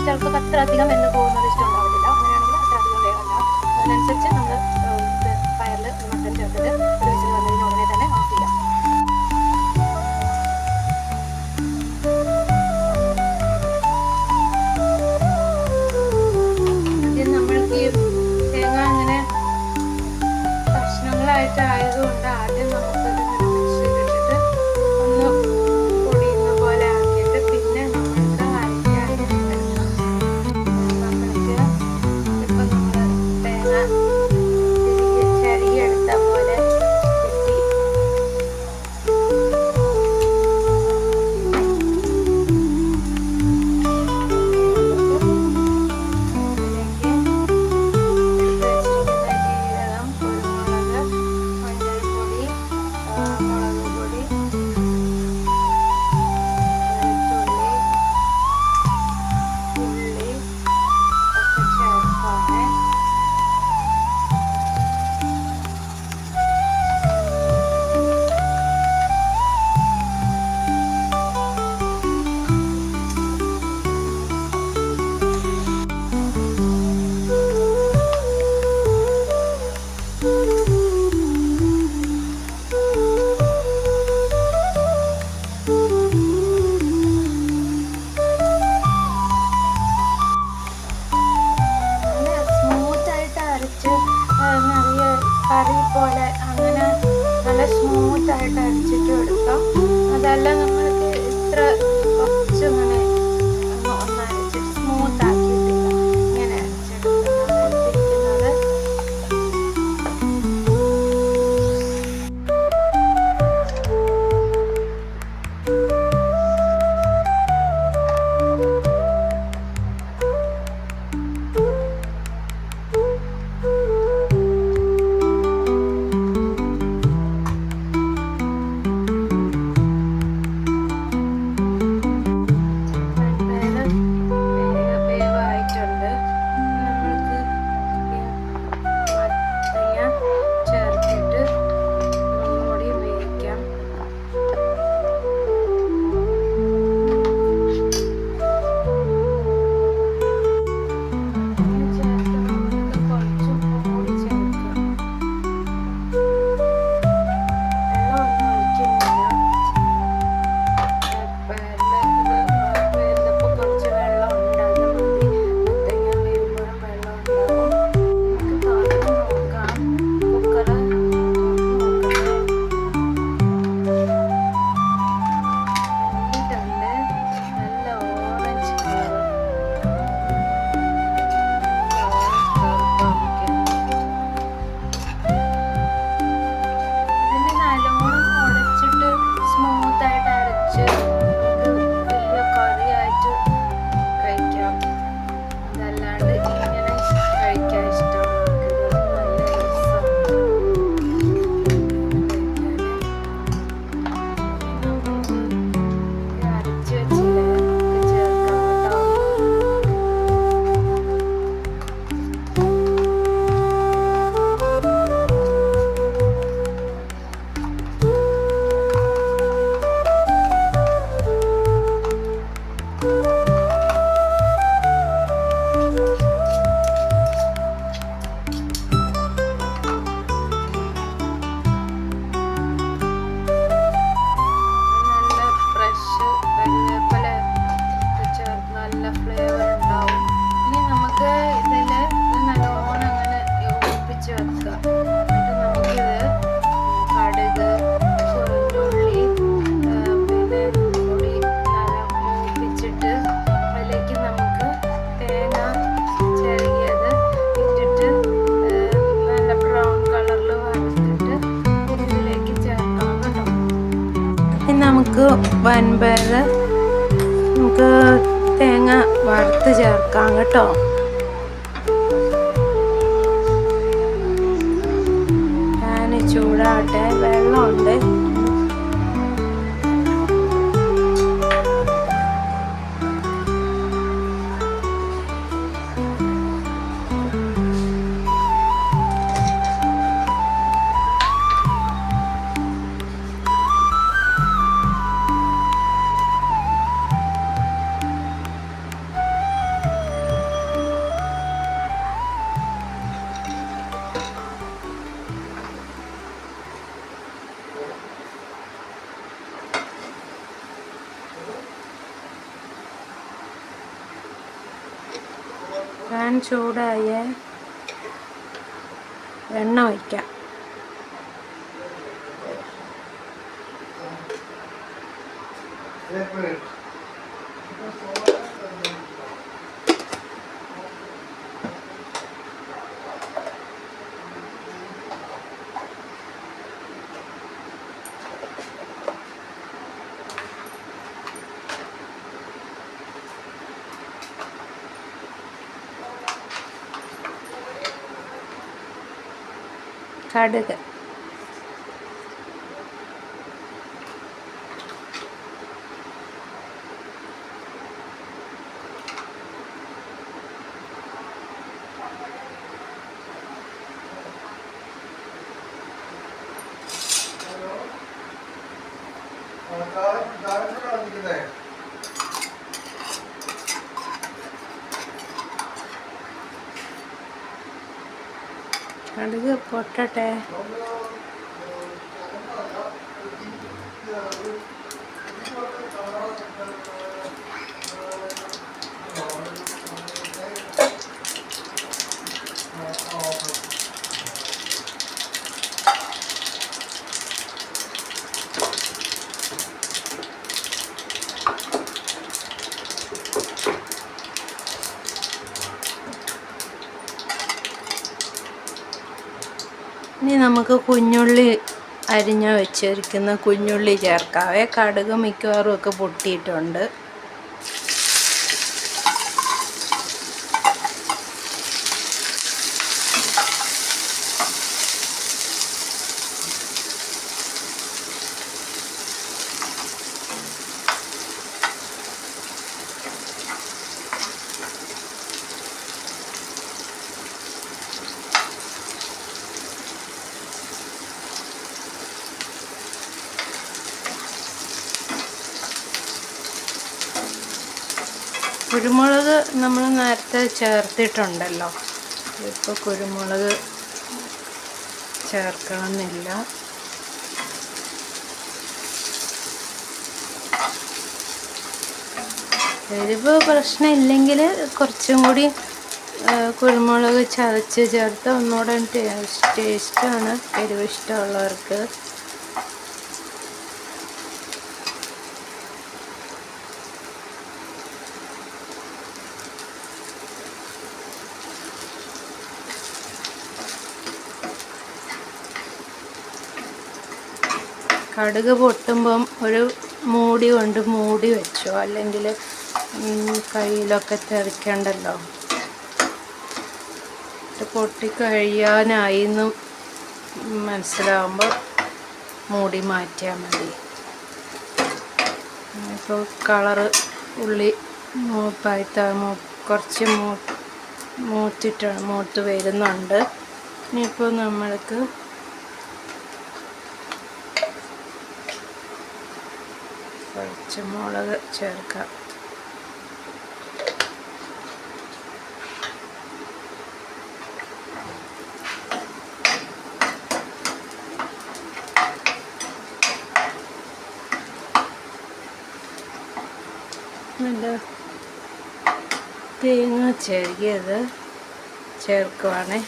ചിലപ്പോൾ അത്ര അധികം വെന്ത് പോകുന്നത് ഇഷ്ടമുണ്ടാവില്ല. അങ്ങനെയാണെങ്കിൽ അത്ര അധികം വേഗമല്ല. അതിനനുസരിച്ച് നമ്മൾ പയറിൽ മട്ടൻ ചേർത്തിട്ട് ഒരു വിസിൽ വന്നതിന് ഉടനെ തന്നെ ഓഫ് ചെയ്യാം. ആദ്യം നമ്മൾക്ക് ഈ തേങ്ങ അങ്ങനെ കഷ്ണങ്ങളായിട്ട് ആയതുകൊണ്ട് ആദ്യം നമുക്കത് മിക്സിയിലിട്ടിട്ട് ഒന്ന് പൊടിയുന്ന പോലെ ആക്കിയിട്ട് പിന്നെ നമ്മൾക്ക് ചെറിയെടുത്ത പോലെ കറി പോലെ അങ്ങനെ നല്ല സ്മൂത്തായിട്ട് അരച്ചിട്ട് എടുക്കാം. അതല്ല നമ്മൾക്ക് ഇത്ര കുറച്ച് ഇങ്ങനെ ഒന്ന് അരച്ചിട്ട് സ്മൂത്താക്കിയിട്ടില്ല ഇങ്ങനെ അരച്ചെടുക്കുന്നത്. വൻപയർ നമുക്ക് തേങ്ങ വറുത്ത് ചേർക്കാം കേട്ടോ. പാൻ ചൂടാവട്ടെ, വെള്ളമുണ്ട്. പാൻ ചൂടായ എണ്ണ ഒഴിക്കാം. കടുക്, കടുക് പൊട്ടട്ടെ. ഇനി നമുക്ക് കുഞ്ഞുള്ളി അരിഞ്ഞ് വെച്ചിരിക്കുന്ന കുഞ്ഞുള്ളി ചേർക്കാവേ. കടുക് മിക്കവാറും ഒക്കെ പൊട്ടിയിട്ടുണ്ട്. കുരുമുളക് നമ്മൾ നേരത്തെ ചേർത്തിട്ടുണ്ടല്ലോ, ഇപ്പോൾ കുരുമുളക് ചേർക്കണമെന്നില്ല. എരിവ് പ്രശ്നമില്ലെങ്കിൽ കുറച്ചും കൂടി കുരുമുളക് ചതച്ച് ചേർത്ത് ഒന്നുകൂടെ ടേസ്റ്റാണ് എരിവ് ഇഷ്ടമുള്ളവർക്ക്. കടുക് പൊട്ടുമ്പം ഒരു മൂടി കൊണ്ട് മൂടി വെച്ചോ, അല്ലെങ്കിൽ കയ്യിലൊക്കെ തെറിക്കണ്ടല്ലോ. പൊട്ടിക്കഴിയാനായി എന്ന് മനസ്സിലാവുമ്പോൾ മൂടി മാറ്റിയാൽ മതി. ഇപ്പോൾ കളറ് ഉള്ളി കുറച്ച് മൂത്ത് വരുന്നുണ്ട്. ഇനിയിപ്പോൾ നമ്മൾക്ക് പച്ചമുളക് ചേർക്കാം. തേങ്ങ ചെറിയത് ചേർക്കുവാണേ.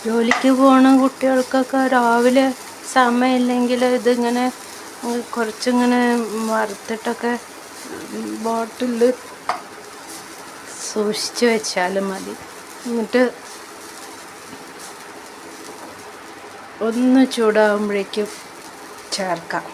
ജോലിക്ക് പോണ കുട്ടികൾക്കൊക്കെ രാവിലെ സമയമില്ലെങ്കിൽ ഇതിങ്ങനെ കുറച്ചിങ്ങനെ വറുത്തിട്ടൊക്കെ ബോട്ടിലിൽ സൂക്ഷിച്ച് വെച്ചാലും മതി. എന്നിട്ട് ഒന്ന് ചൂടാകുമ്പോഴേക്കും ചേർക്കാം.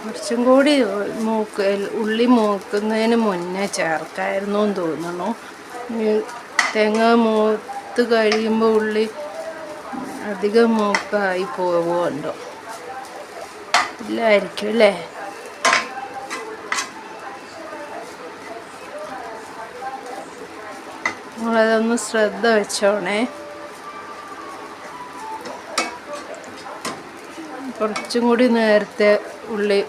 കുറച്ചും കൂടി ഉള്ളി മൂക്കുന്നതിന് മുന്നേ ചേർക്കായിരുന്നു എന്ന് തോന്നുന്നു. തേങ്ങ മൂത്ത് കഴിയുമ്പോൾ ഉള്ളി അധികം മൂപ്പായി പോവുണ്ടോ? ഇല്ലായിരിക്കും അല്ലേ? നമ്മളതൊന്ന് ശ്രദ്ധ വെച്ചോണേ. കുറച്ചും കൂടി നേരത്തെ ഉള്ളി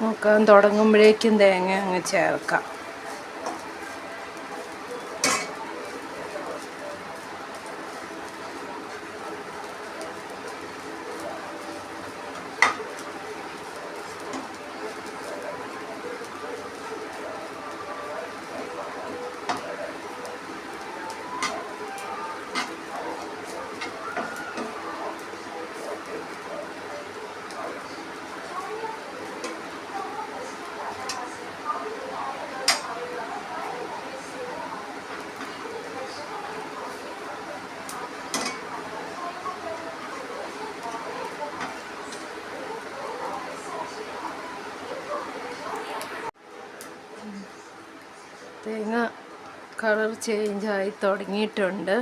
നോക്കാൻ തുടങ്ങുമ്പോഴേക്കും തേങ്ങ അങ്ങ് ചേർക്കാം. തേങ്ങ കളർ ചേഞ്ചായി തുടങ്ങിയിട്ടുണ്ട്.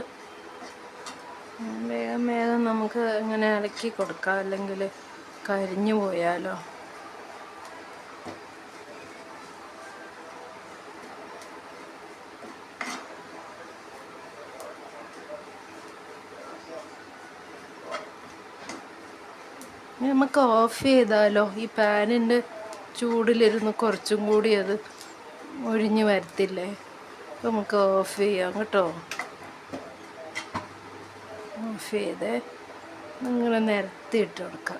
വേഗം വേഗം നമുക്ക് ഇങ്ങനെ ഇളക്കി കൊടുക്കാം, അല്ലെങ്കിൽ കരിഞ്ഞു പോയാലോ. നമുക്ക് ഓഫ് ചെയ്താലോ? ഈ പാനിൻ്റെ ചൂടിലിരുന്ന് കുറച്ചും കൂടി അത് ഒഴിഞ്ഞു വരത്തില്ലേ? നമുക്ക് ഓഫ് ചെയ്യാം കേട്ടോ. ഓഫ് ചെയ്ത് ഇങ്ങനെ നിരത്തിയിട്ട് കൊടുക്കാം.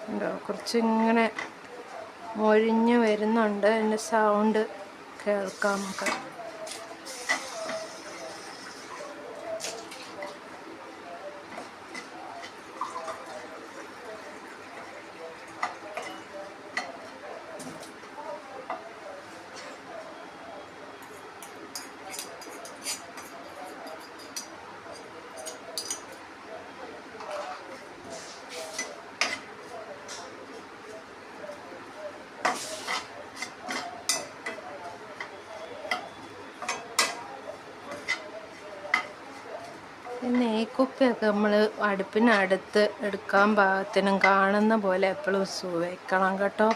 ഉണ്ടോ? കുറച്ചിങ്ങനെ മൊഴിഞ്ഞ് വരുന്നുണ്ട്. അതിൻ്റെ സൗണ്ട് കേൾക്കാം നമുക്ക്. നെയ്ക്കുപ്പിയൊക്കെ നമ്മൾ അടുപ്പിനടുത്ത് എടുക്കാൻ പാകത്തിനും കാണുന്ന പോലെ എപ്പോഴും വെക്കണം കേട്ടോ.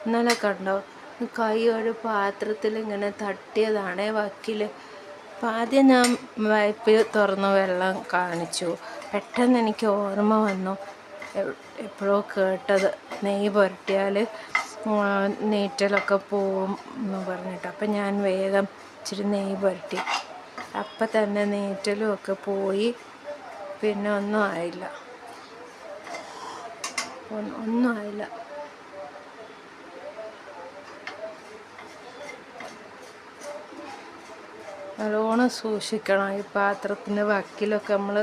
ഇന്നലെ കണ്ടോ, കൈ ഒരു പാത്രത്തിൽ ഇങ്ങനെ തട്ടിയതാണേ വക്കിൽ. അപ്പം ആദ്യം ഞാൻ പൈപ്പ് തുറന്ന് വെള്ളം കാണിച്ചു. പെട്ടെന്ന് എനിക്ക് ഓർമ്മ വന്നു, എപ്പോഴോ കേട്ടത്, നെയ്യ് പുരട്ടിയാൽ നീറ്റലൊക്കെ പോവും എന്ന് പറഞ്ഞിട്ട്. അപ്പം ഞാൻ വേഗം ഇച്ചിരി നെയ്യ് പുരട്ടി. അപ്പം തന്നെ നീറ്റലും ഒക്കെ പോയി. പിന്നെ ഒന്നും ആയില്ല. നല്ലോണം സൂക്ഷിക്കണം. ഈ പാത്രത്തിൻ്റെ വക്കിലൊക്കെ നമ്മൾ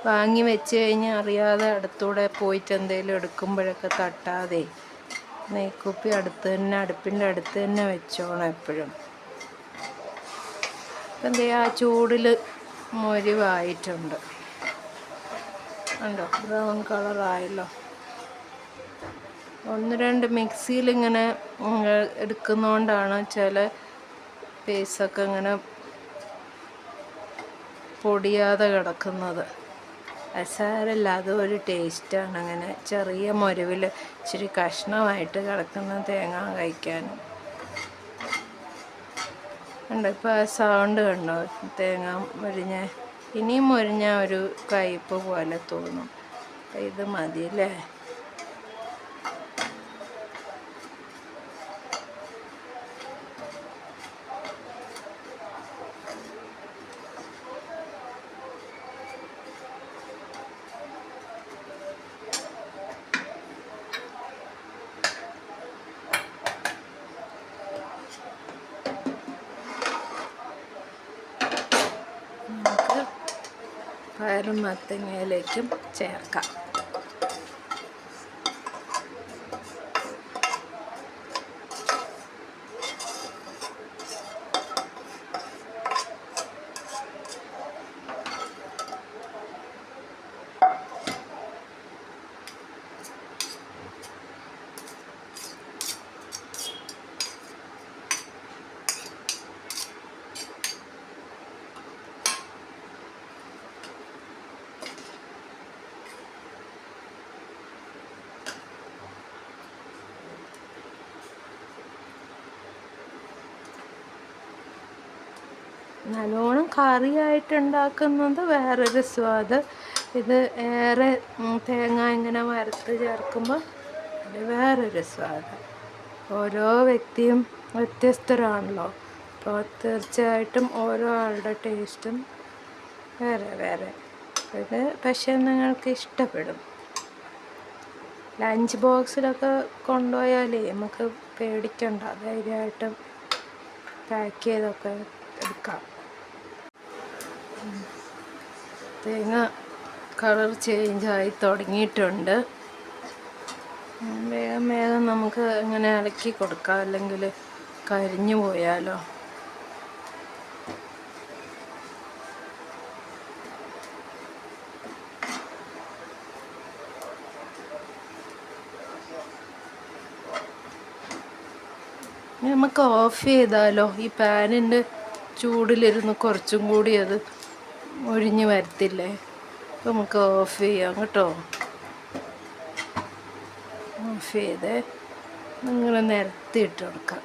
വാങ്ങി വെച്ച് കഴിഞ്ഞാൽ അറിയാതെ അടുത്തൂടെ പോയിട്ട് എന്തെങ്കിലും എടുക്കുമ്പോഴൊക്കെ തട്ടാതെ നെയ്ക്കുപ്പി അടുപ്പിൻ്റെ അടുത്ത് തന്നെ വെച്ചോണം എപ്പോഴും. എന്താ ആ ചൂടിൽ മൊരിവായിട്ടുണ്ട് ഉണ്ടോ? ബ്രൗൺ കളറായല്ലോ. 1-2 മിക്സിയിലിങ്ങനെ എടുക്കുന്നതുകൊണ്ടാണ് ചില പീസൊക്കെ ഇങ്ങനെ പൊടിയാതെ കിടക്കുന്നത്. അസാരല്ല, അതും ഒരു ടേസ്റ്റാണ്. അങ്ങനെ ചെറിയ മുരിവിൽ ഇച്ചിരി കഷ്ണമായിട്ട് കിടക്കുന്ന തേങ്ങ കഴിക്കാനും. കണ്ടോ ഇപ്പോൾ ആ സൗണ്ട് കണ്ടോ? തേങ്ങ മുരിഞ്ഞ, ഇനിയും മുരിഞ്ഞ ഒരു കയ്പ്പ് പോലെ തോന്നും. ഇത് മതിയല്ലേ? നമുക്ക് പയറും മത്തങ്ങയിലേക്കും ചേർക്കാം. നല്ലോണം കറിയായിട്ടുണ്ടാക്കുന്നത് വേറൊരു സ്വാദ്. ഇത് ഏറെ തേങ്ങ ഇങ്ങനെ വറുത്ത് ചേർക്കുമ്പോൾ അത് വേറൊരു സ്വാദ്. ഓരോ വ്യക്തിയും വ്യത്യസ്തരാണല്ലോ. അപ്പോൾ തീർച്ചയായിട്ടും ഓരോ ആളുടെ ടേസ്റ്റും വേറെ വേറെ. ഇത് പക്ഷേ നിങ്ങൾക്ക് ഇഷ്ടപ്പെടും. ലഞ്ച് ബോക്സിലൊക്കെ കൊണ്ടുപോയാലേ നമുക്ക് പേടിക്കണ്ട, ധൈര്യമായിട്ട് പാക്ക് ചെയ്തൊക്കെ എടുക്കാം. തേങ്ങ കളർ ചേഞ്ചായി തുടങ്ങിയിട്ടുണ്ട്. വേഗം വേഗം നമുക്ക് ഇങ്ങനെ ഇളക്കി കൊടുക്കാം, അല്ലെങ്കിൽ കരിഞ്ഞു പോയാലോ. നമുക്ക് ഓഫ് ചെയ്താലോ? ഈ പാനിൻ്റെ ചൂടിലിരുന്ന് കുറച്ചും കൂടി അത് ഒഴിഞ്ഞ് വരത്തില്ലേ? അപ്പോൾ നമുക്ക് ഓഫ് ചെയ്യാം കേട്ടോ. ഓഫ് ചെയ്ത് ഇങ്ങനെ നിരത്തിയിട്ട് കൊടുക്കാം.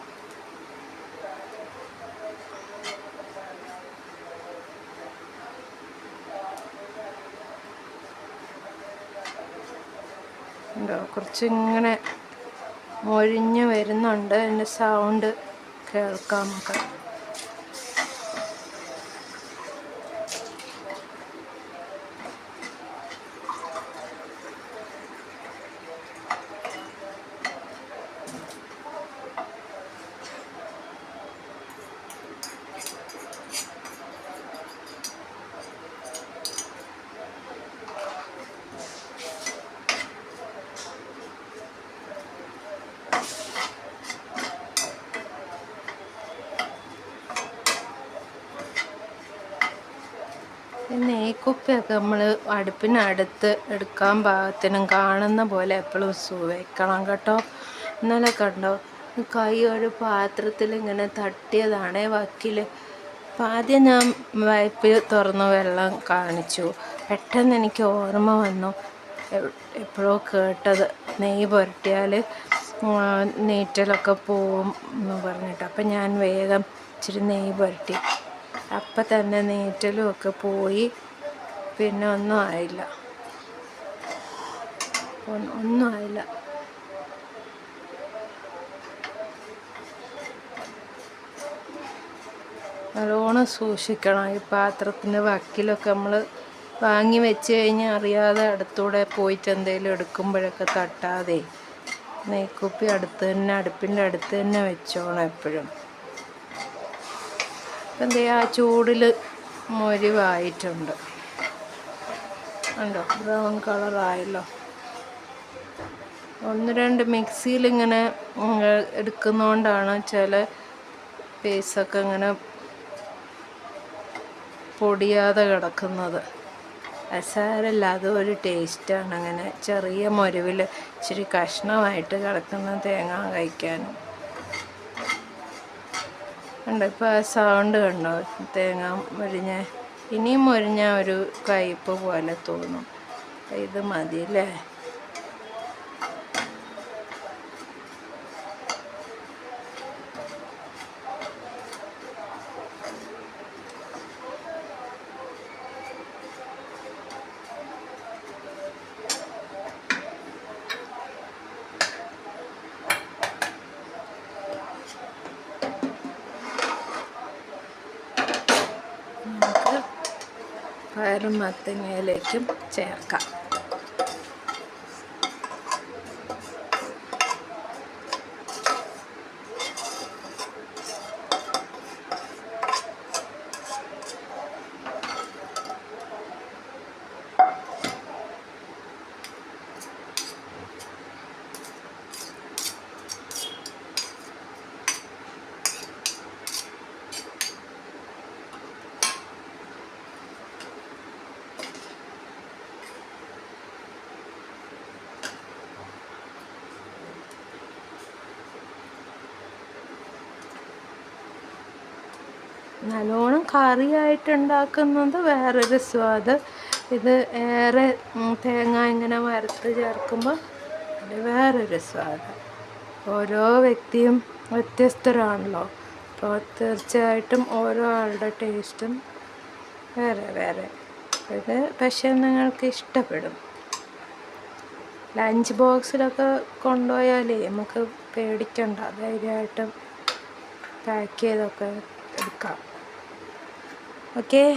ഉണ്ടോ? കുറച്ചിങ്ങനെ മൊഴിഞ്ഞ് വരുന്നുണ്ട്. അതിൻ്റെ സൗണ്ട് കേൾക്കാം നമുക്ക്. നെയ്ക്കുപ്പിയൊക്കെ നമ്മൾ അടുപ്പിനടുത്ത് എടുക്കാൻ പാകത്തിനും കാണുന്ന പോലെ എപ്പോഴും വെക്കണം കേട്ടോ. ഇന്നലെ കണ്ടോ, കൈ ഒരു പാത്രത്തിൽ ഇങ്ങനെ തട്ടിയതാണേ വക്കിൽ. അപ്പം ആദ്യം ഞാൻ പൈപ്പ് തുറന്ന് വെള്ളം കാണിച്ചു. പെട്ടെന്ന് എനിക്ക് ഓർമ്മ വന്നു, എപ്പോഴോ കേട്ടത്, നെയ്യ് പുരട്ടിയാൽ നീറ്റലൊക്കെ പോവും എന്ന് പറഞ്ഞിട്ട്. അപ്പം ഞാൻ വേഗം ഇച്ചിരി നെയ്യ് പുരട്ടി. അപ്പം തന്നെ നീറ്റലും ഒക്കെ പോയി. പിന്നെ ഒന്നും ആയില്ല. നല്ലോണം സൂക്ഷിക്കണം. ഈ പാത്രത്തിൻ്റെ വക്കിലൊക്കെ നമ്മൾ വാങ്ങി വെച്ച് കഴിഞ്ഞാൽ അറിയാതെ അടുത്തൂടെ പോയിട്ട് എന്തെങ്കിലും എടുക്കുമ്പോഴൊക്കെ തട്ടാതെ നെയ്ക്കുപ്പി അടുപ്പിൻ്റെ അടുത്ത് തന്നെ വെച്ചോണം എപ്പോഴും. അപ്പം എന്താ ആ ചൂടിൽ മൊരിവായിട്ടുണ്ട്. ഉണ്ടോ? ബ്രൗൺ കളറായല്ലോ. 1-2 മിക്സിയിലിങ്ങനെ എടുക്കുന്നതുകൊണ്ടാണ് ചില പീസൊക്കെ ഇങ്ങനെ പൊടിയാതെ കിടക്കുന്നത്. അസാരല്ല, അതും ഒരു ടേസ്റ്റാണ്. അങ്ങനെ ചെറിയ മുരിവിൽ ഇച്ചിരി കഷ്ണമായിട്ട് കിടക്കുന്ന തേങ്ങ കഴിക്കാനും. കണ്ടോ ഇപ്പോൾ ആ സൗണ്ട് കണ്ടോ? തേങ്ങ മുരിഞ്ഞ, ഇനിയും മുരിഞ്ഞ ഒരു കയ്പ്പ് പോലെ തോന്നും. ഇത് മതി അല്ലേ? നമുക്ക് പയറും മത്തങ്ങയിലേക്കും ചേർക്കാം. നല്ലോണം കറിയായിട്ടുണ്ടാക്കുന്നത് വേറൊരു സ്വാദ്. ഇത് ഏറെ തേങ്ങ ഇങ്ങനെ വറുത്ത് ചേർക്കുമ്പോൾ അത് വേറൊരു സ്വാദ്. ഓരോ വ്യക്തിയും വ്യത്യസ്തരാണല്ലോ. അപ്പോൾ തീർച്ചയായിട്ടും ഓരോ ആളുടെ ടേസ്റ്റും വേറെ വേറെ. ഇത് പക്ഷേ നിങ്ങൾക്ക് ഇഷ്ടപ്പെടും. ലഞ്ച് ബോക്സിലൊക്കെ കൊണ്ടുപോയാലേ നമുക്ക് പേടിക്കണ്ട, ധൈര്യമായിട്ടും പാക്ക് ചെയ്തൊക്കെ എടുക്കാം. ഓക്കെ.